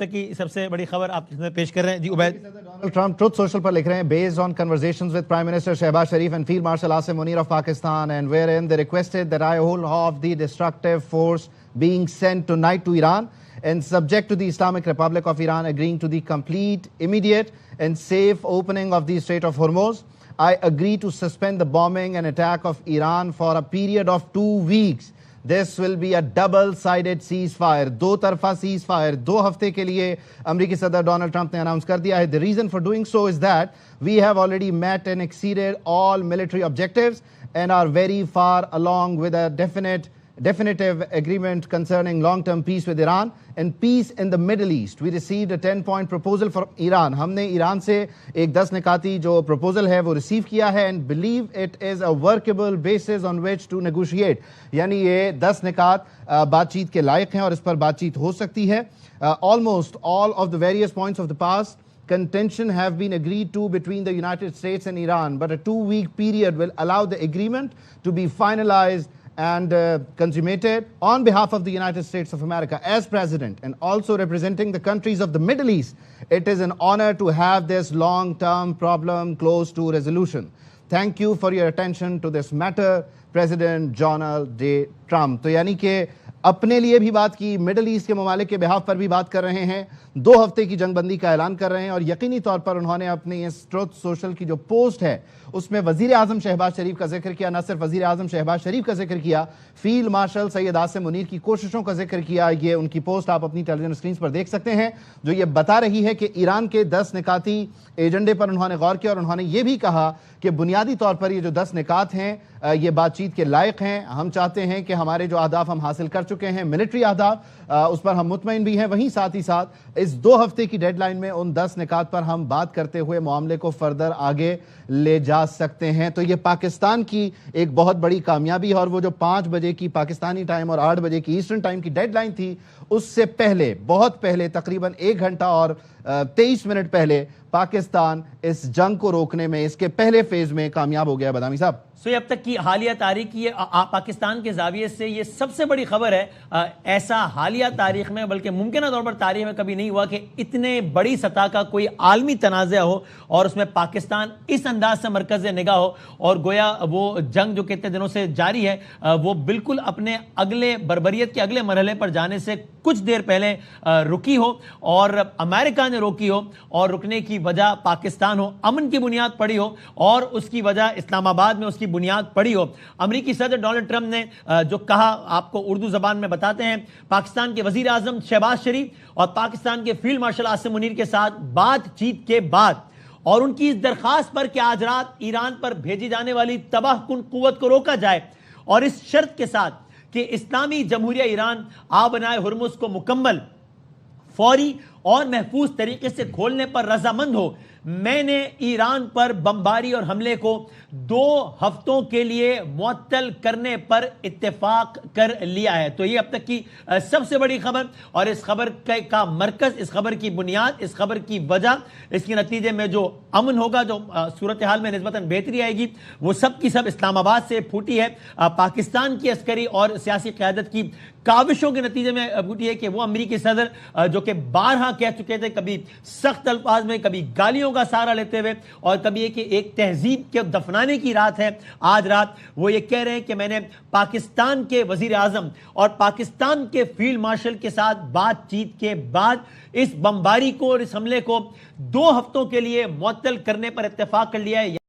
तक की सबसे बड़ी खबर आप पेश कर रहे हैं ji Ubaid. Donald Trump Truth Social पर लिख रहे हैं, based on conversations with prime minister Shahbaz Sharif and field marshal Asim Munir of Pakistan and wherein they requested that I hold off the destructive force being sent tonight to Iran and subject to the Islamic Republic of Iran agreeing to the complete, immediate and safe opening of the Strait of Hormuz. I agree to suspend the bombing and attack of Iran for a period of 2 weeks. This will be a double-sided ceasefire. दो तरफा ceasefire 2 हफ्ते के लिए अमेरिकी सदर Donald Trump ने announce कर दिया है. The reason for doing so is that we have already met and exceeded all military objectives and are very far along with a definitive agreement concerning long-term peace with Iran and peace in the Middle East. We received a 10-point proposal from Iran. हमने Iran से एक 10 निकाती जो proposal है वो receive किया है and believe it is a workable basis on which to negotiate. यानी ये 10 निकात बातचीत के लायक हैं और इस पर बातचीत हो सकती है. Almost all of the various points of the past contention have been agreed to between the United States and Iran, but a 2-week period will allow the agreement to be finalized and consummated. On behalf of the United States of America as president and also representing the countries of the Middle East, it is an honor to have this long-term problem close to resolution. Thank you for your attention to this matter, President Donald J. Trump. तो यानी कि अपने लिए भी बात की, middle east के ममालिक के बिहाफ पर भी बात कर रहे हैं, 2 हफ्ते की जंगबंदी का ऐलान कर रहे हैं और यकीनी तौर पर उन्होंने अपनी इस ट्रुथ सोशल की जो पोस्ट है उसमें वजीर आजम शहबाज शरीफ का जिक्र किया. न सिर्फ वजीर आजम शहबाज शरीफ का जिक्र किया, फील्ड मार्शल सैयद आसिम मुनीर की कोशिशों का जिक्र किया. ये उनकी पोस्ट आप अपनी टेलीविजन स्क्रीन पर देख सकते हैं जो ये बता रही है कि ईरान के 10 निकाती एजेंडे पर उन्होंने गौर किया और उन्होंने ये भी कहा कि बुनियादी तौर पर ये जो 10 निकात हैं ये बातचीत के लायक हैं. हम चाहते हैं कि हमारे जो अहदाफ हम हासिल कर चुके हैं, मिलिट्री अहदाफ, उस पर हम मुतमईन भी हैं. वहीं साथ ही साथ इस 2 हफ्ते की डेडलाइन में उन 10 निकात पर हम बात करते हुए मामले को फर्दर आगे ले जा सकते हैं. तो ये पाकिस्तान की एक बहुत बड़ी कामयाबी है और वो जो 5 बजे की पाकिस्तानी टाइम और 8 बजे की ईस्टर्न टाइम की डेडलाइन थी उससे पहले, बहुत पहले, तकरीबन 1 घंटा और 23 मिनट पहले पाकिस्तान इस जंग को रोकने में इसके पहले फेज में कामयाब हो गया. बदामी साहब, सो अब तक की हालिया तारीख ये पाकिस्तान के जाविये से ये सबसे बड़ी खबर है. ऐसा हालिया तारीख में, बल्कि मुमकिन तौर पर तारीख में कभी नहीं हुआ कि इतने बड़ी सतह का कोई आलमी तनाज़ा हो और उसमें पाकिस्तान इस अंदाज से मरकज़ निगाह हो और गोया वो जंग जो कितने दिनों से जारी है वो बिल्कुल अपने अगले बर्बरियत के अगले मरहले पर जाने से कुछ देर पहले रुकी हो और अमेरिका ने रोकी हो और रुकने की वजह पाकिस्तान हो, अमन की बुनियाद पड़ी हो और उसकी वजह इस्लामाबाद में उसकी बुनियाद पड़ी हो. अमेरिकी सदर डोनाल्ड ट्रंप ने जो कहा आपको उर्दू जबान में बताते हैं. पाकिस्तान के वजीर आजम शहबाज शरीफ और पाकिस्तान के फील्ड मार्शल आसिम मुनीर के साथ बातचीत के बाद और उनकी इस दरखास्त पर कि आज रात ईरान पर भेजी जाने वाली तबाहकुन कुव्वत को रोका जाए और इस शर्त के साथ कि इस्लामी जमहूरिया ईरान आबनाए हुर्मुज को मुकम्मल, फौरी और महफूज तरीके से खोलने पर रजामंद हो, मैंने ईरान पर बमबारी और हमले को 2 हफ्तों के लिए मुअत्तल करने पर इत्तेफाक कर लिया है. तो ये अब तक की सबसे बड़ी खबर और इस खबर का मरकज, इस खबर की बुनियाद, इस खबर की वजह, इसके नतीजे में जो अमन होगा, जो सूरत हाल में निस्बतन बेहतरी आएगी, वो सब की सब इस्लामाबाद से फूटी है. पाकिस्तान की अस्करी और सियासी क़यादत की काविशों के नतीजे में फूटी है कि वो अमेरिकी सदर जो कि बारहा कह चुके थे, कभी सख्त अल्फाज में, कभी गालियों का सहारा लेते हुए और कभी एक तहजीब के दफनाने की रात है आज रात, वो ये कह रहे हैं कि मैंने पाकिस्तान के वजीर आजम और पाकिस्तान के फील्ड मार्शल के साथ बातचीत के बाद इस बमबारी को और इस हमले को 2 हफ्तों के लिए मुअत्तल करने पर इत्तेफाक कर लिया है.